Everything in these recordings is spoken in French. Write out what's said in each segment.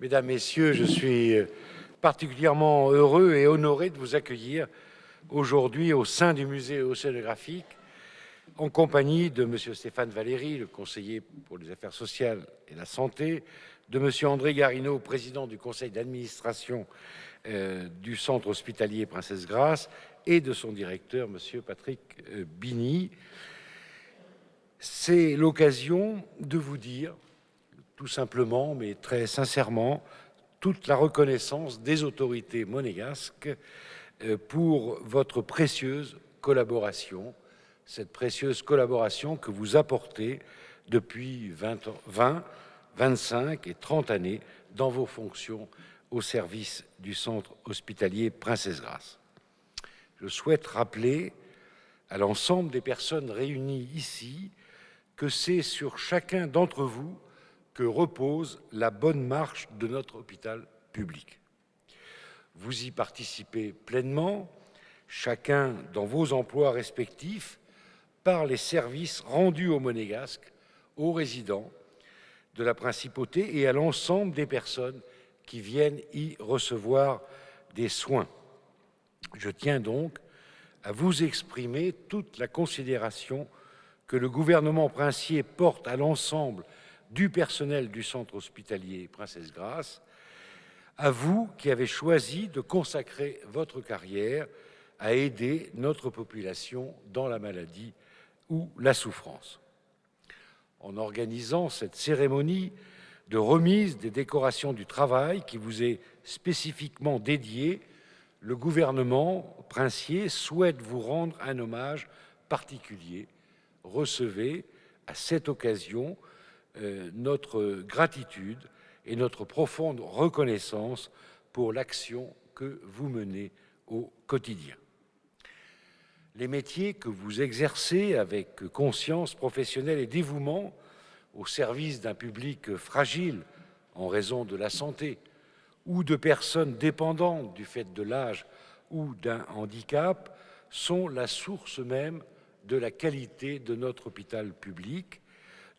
Mesdames, Messieurs, je suis particulièrement heureux et honoré de vous accueillir aujourd'hui au sein du musée océanographique en compagnie de M. Stéphane Valéry, le conseiller pour les affaires sociales et la santé, de M. André Garino, président du conseil d'administration du centre hospitalier Princesse Grace, et de son directeur, M. Patrick Bini. C'est l'occasion de vous dire, tout simplement, mais très sincèrement, toute la reconnaissance des autorités monégasques pour votre précieuse collaboration, cette précieuse collaboration que vous apportez depuis 20, 25 et 30 années dans vos fonctions au service du centre hospitalier Princesse Grace. Je souhaite rappeler à l'ensemble des personnes réunies ici que c'est sur chacun d'entre vous que repose la bonne marche de notre hôpital public. Vous y participez pleinement, chacun dans vos emplois respectifs, par les services rendus aux Monégasques, aux résidents de la Principauté et à l'ensemble des personnes qui viennent y recevoir des soins. Je tiens donc à vous exprimer toute la considération que le gouvernement princier porte à l'ensemble du personnel du centre hospitalier Princesse Grace, à vous qui avez choisi de consacrer votre carrière à aider notre population dans la maladie ou la souffrance. En organisant cette cérémonie de remise des décorations du travail qui vous est spécifiquement dédiée, le gouvernement princier souhaite vous rendre un hommage particulier. Recevez à cette occasion notre gratitude et notre profonde reconnaissance pour l'action que vous menez au quotidien. Les métiers que vous exercez avec conscience professionnelle et dévouement au service d'un public fragile en raison de la santé ou de personnes dépendantes du fait de l'âge ou d'un handicap sont la source même de la qualité de notre hôpital public,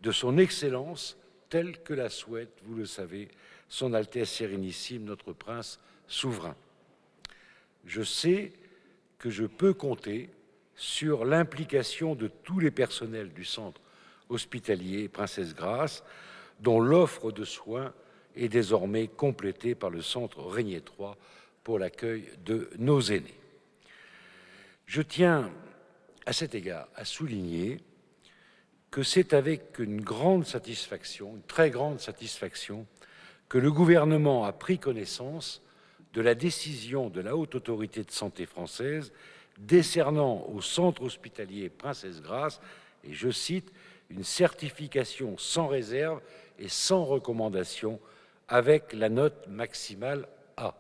de son excellence telle que la souhaite, vous le savez, son Altesse Sérénissime, notre Prince souverain. Je sais que je peux compter sur l'implication de tous les personnels du centre hospitalier Princesse Grace, dont l'offre de soins est désormais complétée par le centre Régnier III pour l'accueil de nos aînés. Je tiens à cet égard à souligner que c'est avec une grande satisfaction, une très grande satisfaction, que le gouvernement a pris connaissance de la décision de la Haute Autorité de Santé française décernant au centre hospitalier Princesse Grace, et je cite, une certification sans réserve et sans recommandation avec la note maximale A.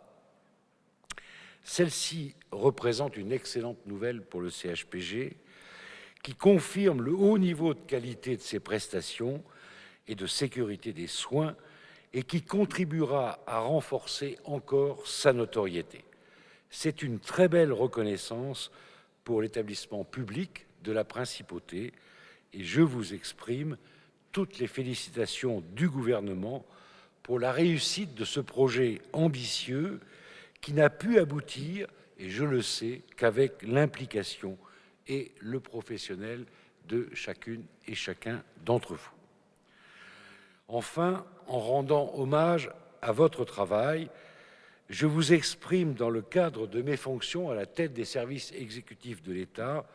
Celle-ci représente une excellente nouvelle pour le CHPG, qui confirme le haut niveau de qualité de ses prestations et de sécurité des soins et qui contribuera à renforcer encore sa notoriété. C'est une très belle reconnaissance pour l'établissement public de la Principauté et je vous exprime toutes les félicitations du gouvernement pour la réussite de ce projet ambitieux qui n'a pu aboutir, et je le sais, qu'avec l'implication et le professionnel de chacune et chacun d'entre vous. Enfin, en rendant hommage à votre travail, je vous exprime dans le cadre de mes fonctions à la tête des services exécutifs de l'État,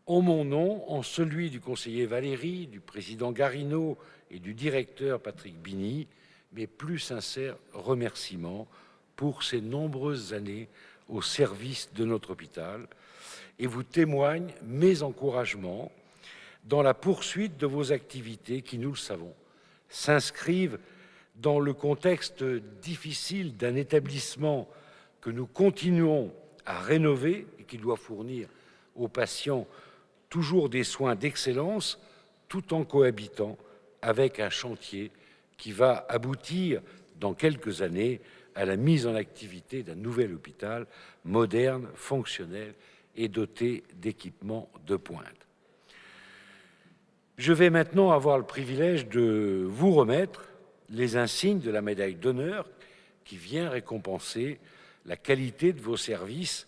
en mon nom, en celui du conseiller Valéry, du président Garino et du directeur Patrick Bini, mes plus sincères remerciements pour ces nombreuses années au service de notre hôpital, et vous témoigne mes encouragements dans la poursuite de vos activités qui, nous le savons, s'inscrivent dans le contexte difficile d'un établissement que nous continuons à rénover et qui doit fournir aux patients toujours des soins d'excellence tout en cohabitant avec un chantier qui va aboutir dans quelques années à la mise en activité d'un nouvel hôpital moderne, fonctionnel et doté d'équipements de pointe. Je vais maintenant avoir le privilège de vous remettre les insignes de la médaille d'honneur qui vient récompenser la qualité de vos services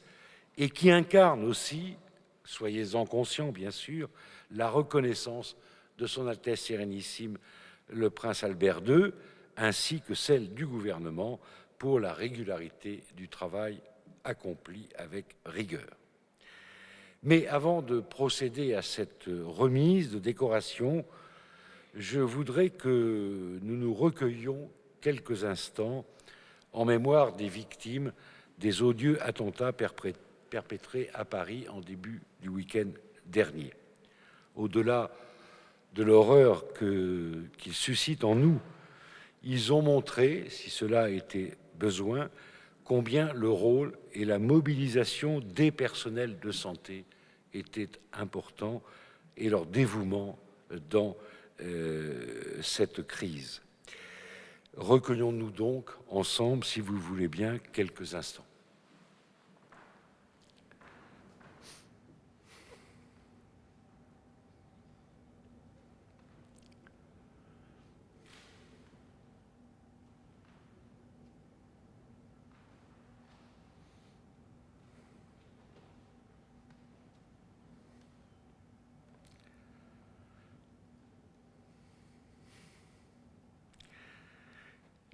et qui incarne aussi, soyez-en conscients bien sûr, la reconnaissance de son Altesse Sérénissime le Prince Albert II, ainsi que celle du gouvernement pour la régularité du travail accompli avec rigueur. Mais avant de procéder à cette remise de décoration, je voudrais que nous nous recueillions quelques instants en mémoire des victimes des odieux attentats perpétrés à Paris en début du week-end dernier. Au-delà de l'horreur qu'ils suscitent en nous, ils ont montré, si cela était besoin, combien le rôle et la mobilisation des personnels de santé étaient importants et leur dévouement dans cette crise. Recueillons-nous donc ensemble, si vous le voulez bien, quelques instants.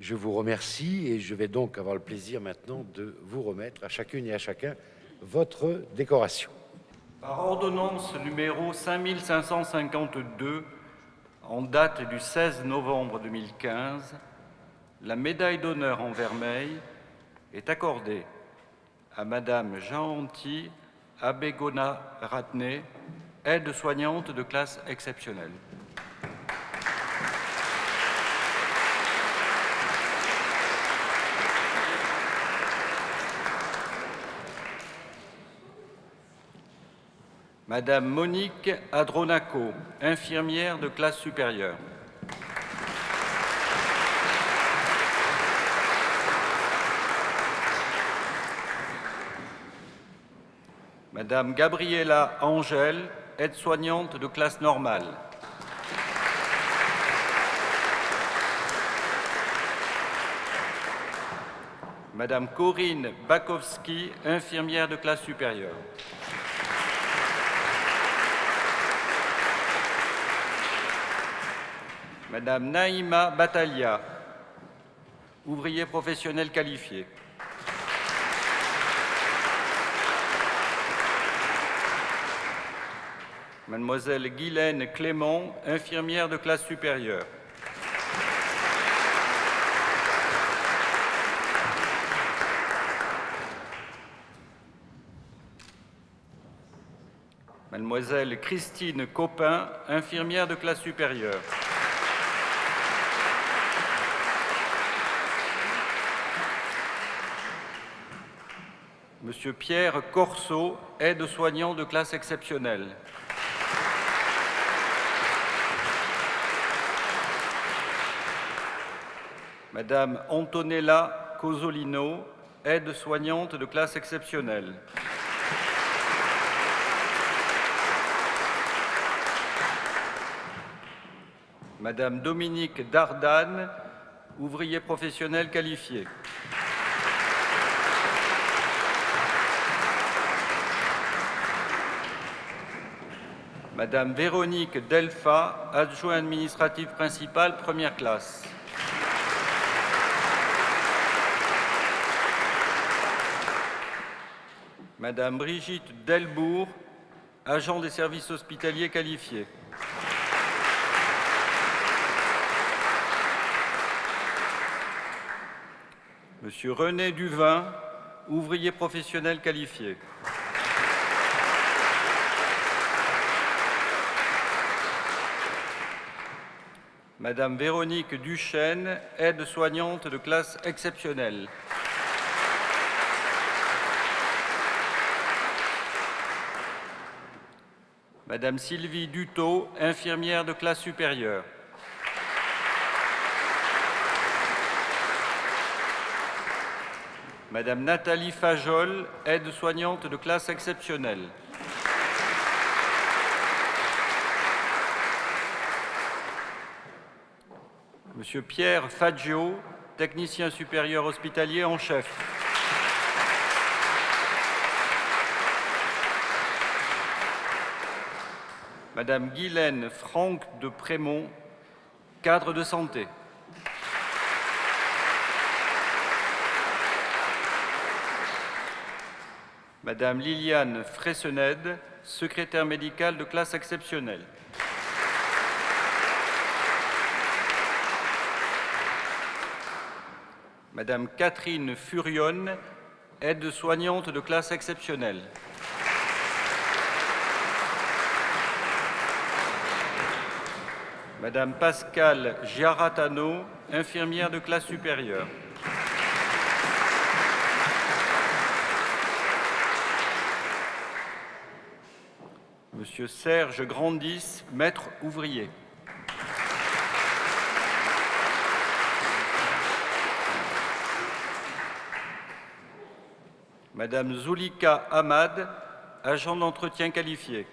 Je vous remercie et je vais donc avoir le plaisir maintenant de vous remettre à chacune et à chacun votre décoration. Par ordonnance numéro 5552, en date du 16 novembre 2015, la médaille d'honneur en vermeil est accordée à Madame Jean-Anti Abegona Ratné, aide-soignante de classe exceptionnelle. Madame Monique Adronaco, infirmière de classe supérieure. Madame Gabriela Angèle, aide-soignante de classe normale. Madame Corinne Bakowski, infirmière de classe supérieure. Madame Naïma Batalia, ouvrier professionnel qualifié. Mademoiselle Guylaine Clément, infirmière de classe supérieure. Mademoiselle Christine Copin, infirmière de classe supérieure. Monsieur Pierre Corseau, aide-soignant de classe exceptionnelle. Madame Antonella Cosolino, aide-soignante de classe exceptionnelle. Madame Dominique Dardane, ouvrier professionnel qualifié. Madame Véronique Delpha, adjoint administratif principal, première classe. Madame Brigitte Delbourg, agent des services hospitaliers qualifiés. Monsieur René Duvin, ouvrier professionnel qualifié. Madame Véronique Duchesne, aide-soignante de classe exceptionnelle. Madame Sylvie Dutot, infirmière de classe supérieure. Madame Nathalie Fajol, aide-soignante de classe exceptionnelle. Monsieur Pierre Faggio, technicien supérieur hospitalier en chef. Madame Guylaine Franck de Prémont, cadre de santé. Madame Liliane Fressened, secrétaire médicale de classe exceptionnelle. Madame Catherine Furionne, aide-soignante de classe exceptionnelle. Madame Pascale Giaratano, infirmière de classe supérieure. Monsieur Serge Grandis, maître ouvrier. Madame Zulika Ahmad, agent d'entretien qualifié.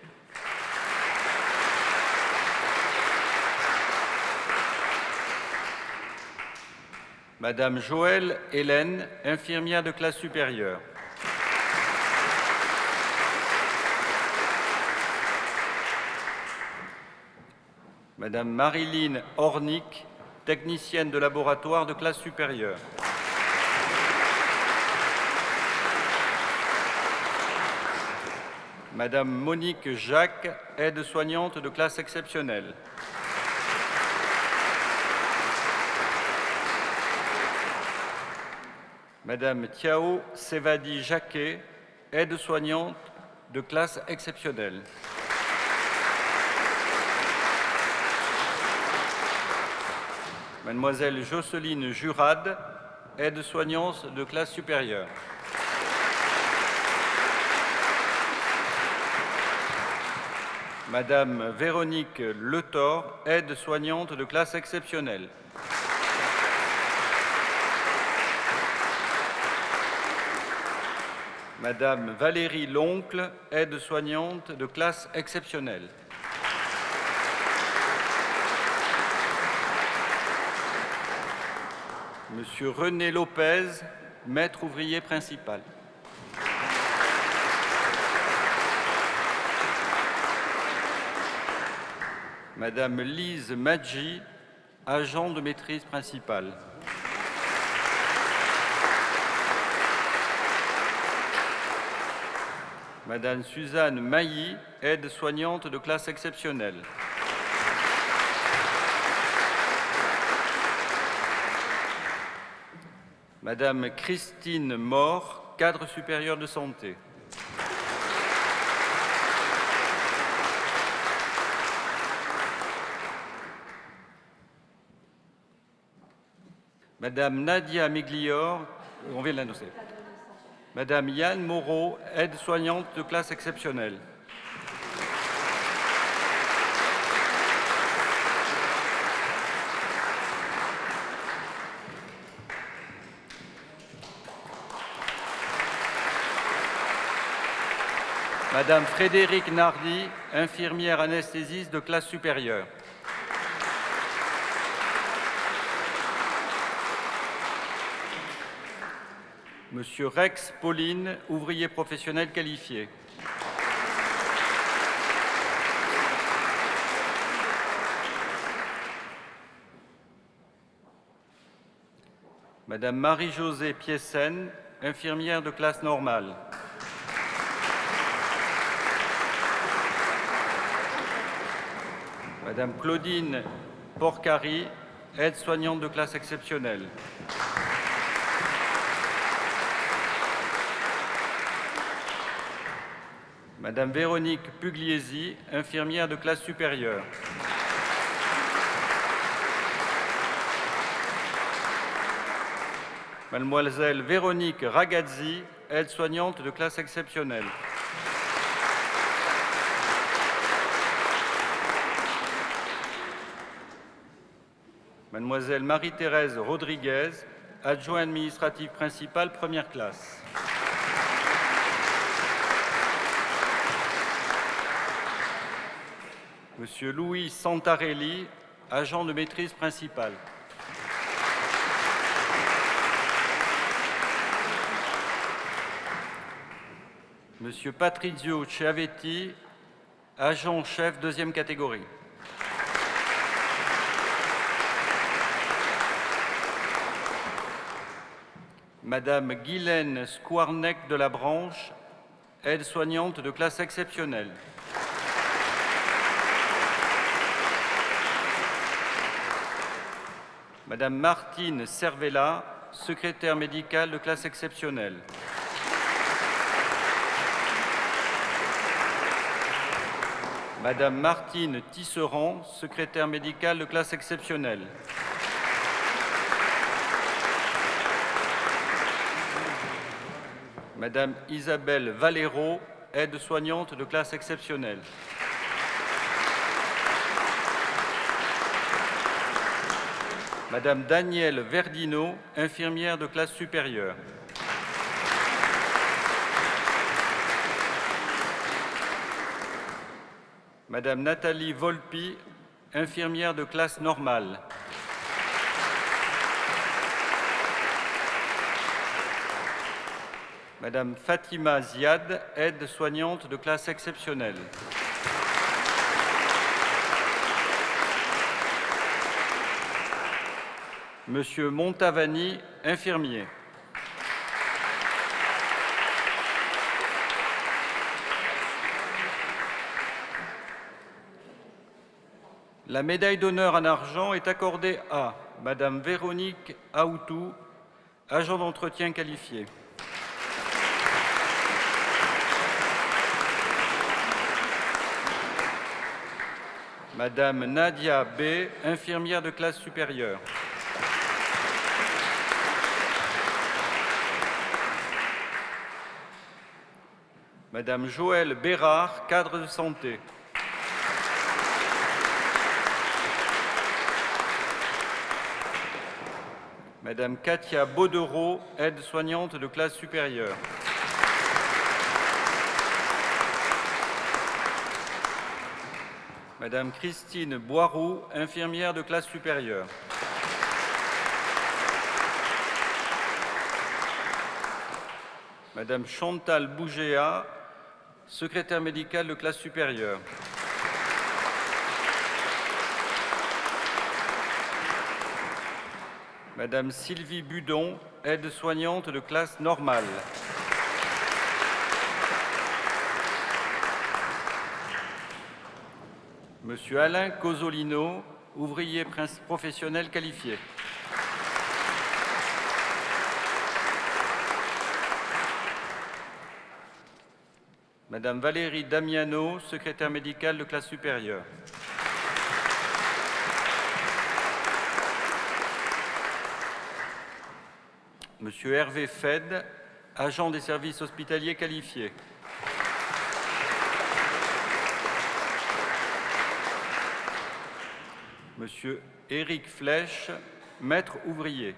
Madame Joëlle Hélène, infirmière de classe supérieure. Madame Marilyn Ornick, technicienne de laboratoire de classe supérieure. Madame Monique Jacques, aide-soignante de classe exceptionnelle. Madame Tiao Sevadi Jacquet, aide-soignante de classe exceptionnelle. Mademoiselle Jocelyne Jurade, aide-soignante de classe supérieure. Madame Véronique Letor, aide-soignante de classe exceptionnelle. Madame Valérie Loncle, aide-soignante de classe exceptionnelle. Monsieur René Lopez, maître ouvrier principal. Madame Lise Maggi, agent de maîtrise principale. Madame Suzanne Mailly, aide-soignante de classe exceptionnelle. Madame Christine Mort, cadre supérieur de santé. Madame Nadia Miglior, on vient de l'annoncer. Madame Yann Moreau, aide-soignante de classe exceptionnelle. Madame Frédérique Nardi, infirmière anesthésiste de classe supérieure. Monsieur Rex Pauline, ouvrier professionnel qualifié. Madame Marie-Josée Piessen, infirmière de classe normale. Madame Claudine Porcari, aide-soignante de classe exceptionnelle. Madame Véronique Pugliesi, infirmière de classe supérieure. Mademoiselle Véronique Ragazzi, aide-soignante de classe exceptionnelle. Mademoiselle Marie-Thérèse Rodriguez, adjoint administratif principal, première classe. Monsieur Louis Santarelli, agent de maîtrise principale. Monsieur Patrizio Chiavetti, agent-chef deuxième catégorie. Madame Guylaine Squarnec de la Branche, aide-soignante de classe exceptionnelle. Madame Martine Cervella, secrétaire médicale de classe exceptionnelle. Madame Martine Tisserand, secrétaire médicale de classe exceptionnelle. Madame Isabelle Valero, aide-soignante de classe exceptionnelle. Madame Danielle Verdino, infirmière de classe supérieure. Madame Nathalie Volpi, infirmière de classe normale. Madame Fatima Ziad, aide-soignante de classe exceptionnelle. Monsieur Montavani, infirmier. La médaille d'honneur en argent est accordée à Madame Véronique Aoutou, agent d'entretien qualifié. Madame Nadia B, infirmière de classe supérieure. Madame Joëlle Bérard, cadre de santé. Madame Katia Baudereau, aide-soignante de classe supérieure. Madame Christine Boiroux, infirmière de classe supérieure. Madame Chantal Bougéa, secrétaire médicale de classe supérieure. Madame Sylvie Budon, aide-soignante de classe normale. Monsieur Alain Cosolino, ouvrier professionnel qualifié. Madame Valérie Damiano, secrétaire médicale de classe supérieure. Monsieur Hervé Fed, agent des services hospitaliers qualifiés. Monsieur Éric Flèche, maître ouvrier.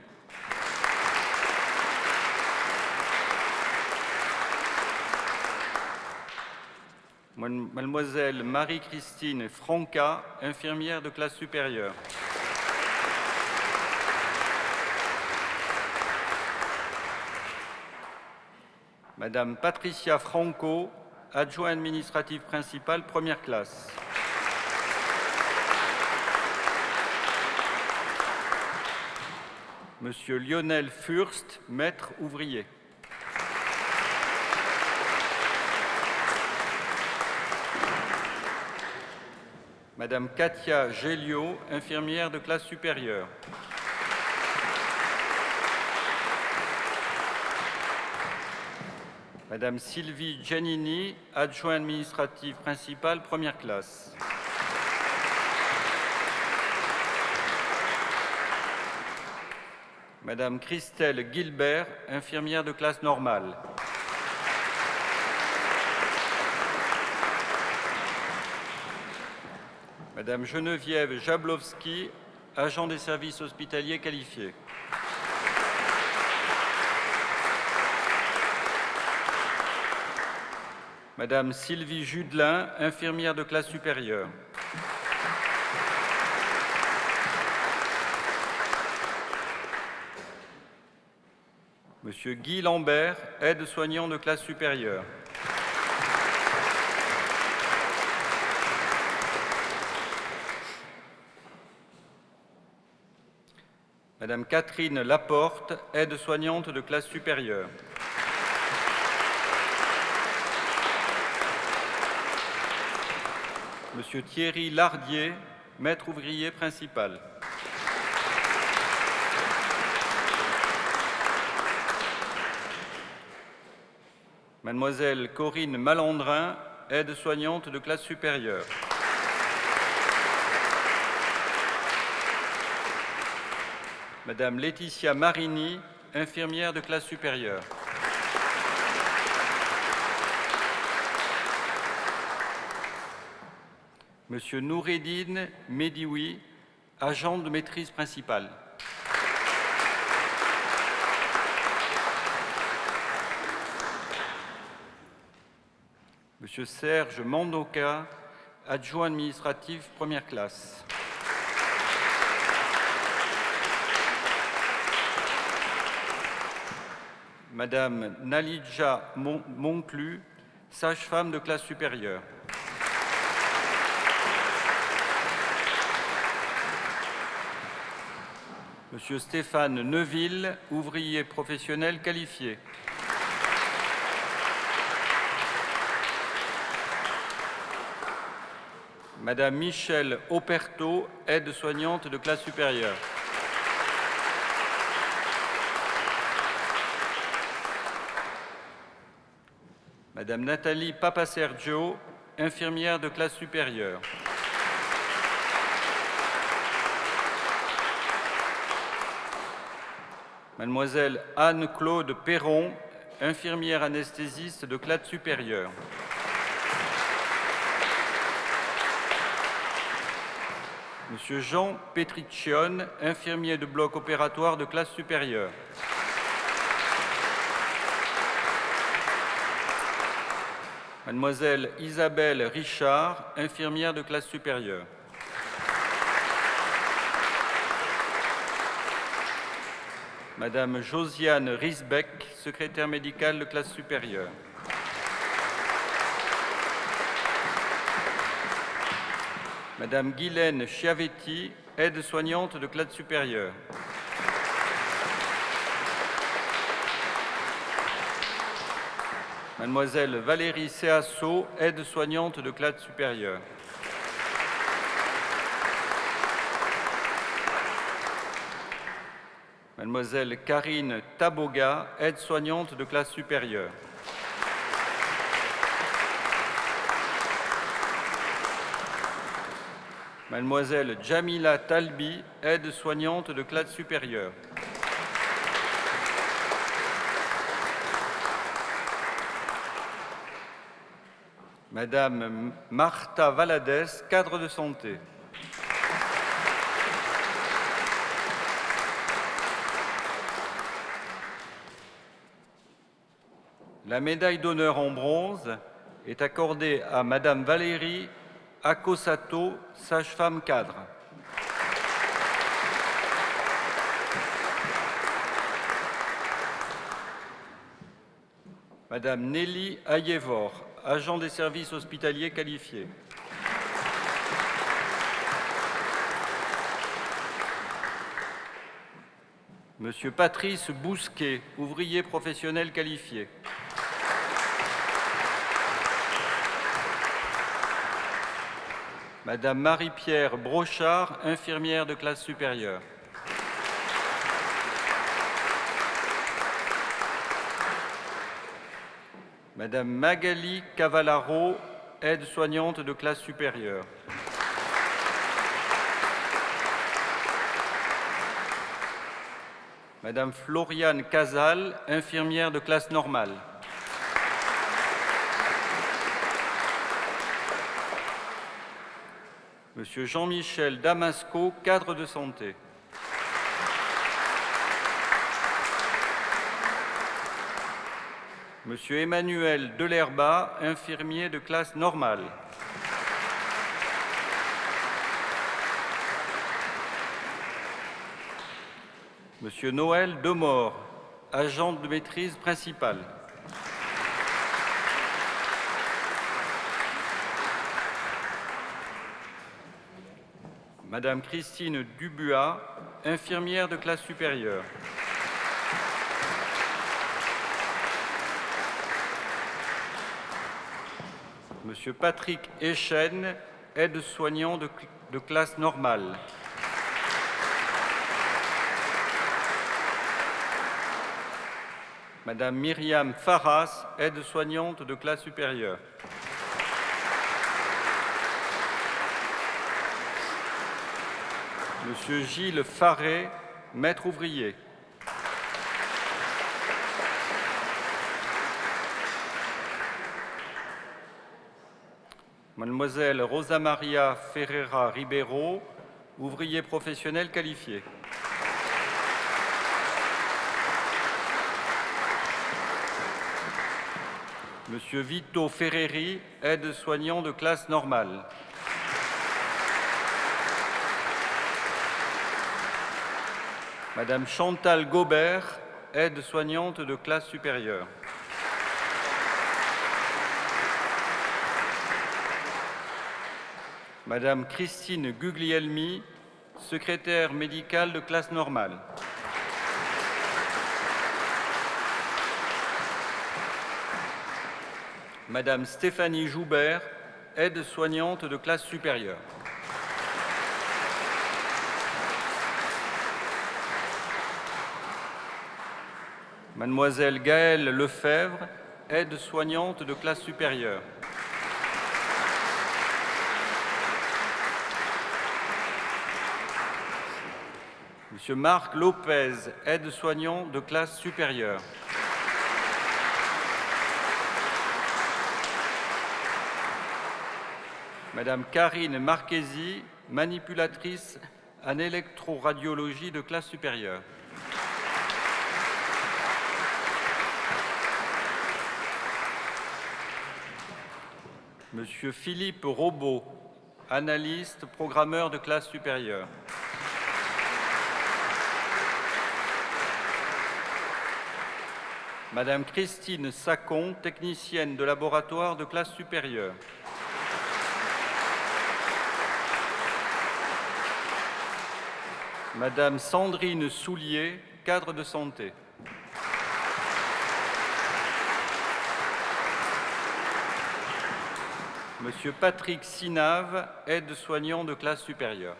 Mademoiselle Marie-Christine Franca, infirmière de classe supérieure. Madame Patricia Franco, adjoint administratif principal, première classe. Monsieur Lionel Furst, maître ouvrier. Madame Katia Géliot, infirmière de classe supérieure. Madame Sylvie Giannini, adjoint administratif principal, première classe. Madame Christelle Gilbert, infirmière de classe normale. Madame Geneviève Jablowski, agent des services hospitaliers qualifiés. Madame Sylvie Judelin, infirmière de classe supérieure. Monsieur Guy Lambert, aide-soignant de classe supérieure. Madame Catherine Laporte, aide-soignante de classe supérieure. Monsieur Thierry Lardier, maître ouvrier principal. Mademoiselle Corinne Malandrin, aide-soignante de classe supérieure. Madame Laetitia Marini, infirmière de classe supérieure. Monsieur Noureddine Medioui, agent de maîtrise principale. Monsieur Serge Mandoka, adjoint administratif première classe. Madame Nalidja Monclu, sage-femme de classe supérieure. Monsieur Stéphane Neuville, ouvrier professionnel qualifié. Madame Michèle Operto, aide-soignante de classe supérieure. Madame Nathalie Papasergio, infirmière de classe supérieure. Mademoiselle Anne-Claude Perron, infirmière anesthésiste de classe supérieure. Monsieur Jean Petriccione, infirmier de bloc opératoire de classe supérieure. Mademoiselle Isabelle Richard, infirmière de classe supérieure. Madame Josiane Risbeck, secrétaire médicale de classe supérieure. Madame Guylaine Chiavetti, aide-soignante de classe supérieure. Mademoiselle Valérie Seasso, aide-soignante de classe supérieure. Mademoiselle Karine Taboga, aide-soignante de classe supérieure. Mademoiselle Jamila Talbi, aide-soignante de classe supérieure. Madame Martha Valadez, cadre de santé. La médaille d'honneur en bronze est accordée à Madame Valérie Akosato, sage-femme cadre. Madame Nelly Ayevor, agent des services hospitaliers qualifiés. Monsieur Patrice Bousquet, ouvrier professionnel qualifié. Madame Marie-Pierre Brochard, infirmière de classe supérieure. Madame Magali Cavallaro, aide-soignante de classe supérieure. Madame Floriane Casal, infirmière de classe normale. Monsieur Jean-Michel Damasco, cadre de santé. Monsieur Emmanuel Delerba, infirmier de classe normale. Monsieur Noël Demort, agent de maîtrise principale. Madame Christine Dubuat, infirmière de classe supérieure. Monsieur Patrick Echen, aide-soignant de classe normale. Madame Myriam Farras, aide-soignante de classe supérieure. Monsieur Gilles Farré, maître ouvrier. Mademoiselle Rosa Maria Ferreira Ribeiro, ouvrier professionnel qualifié. Monsieur Vito Ferreri, aide-soignant de classe normale. Madame Chantal Gobert, aide-soignante de classe supérieure. Madame Christine Guglielmi, secrétaire médicale de classe normale. Madame Stéphanie Joubert, aide-soignante de classe supérieure. Mademoiselle Gaëlle Lefebvre, aide-soignante de classe supérieure. Monsieur Marc Lopez, aide-soignant de classe supérieure. Madame Karine Marchesi, manipulatrice en électroradiologie de classe supérieure. Monsieur Philippe Robot, analyste, programmeur de classe supérieure. Madame Christine Sacon, technicienne de laboratoire de classe supérieure. Madame Sandrine Soulier, cadre de santé. Monsieur Patrick Sinave, aide-soignant de classe supérieure.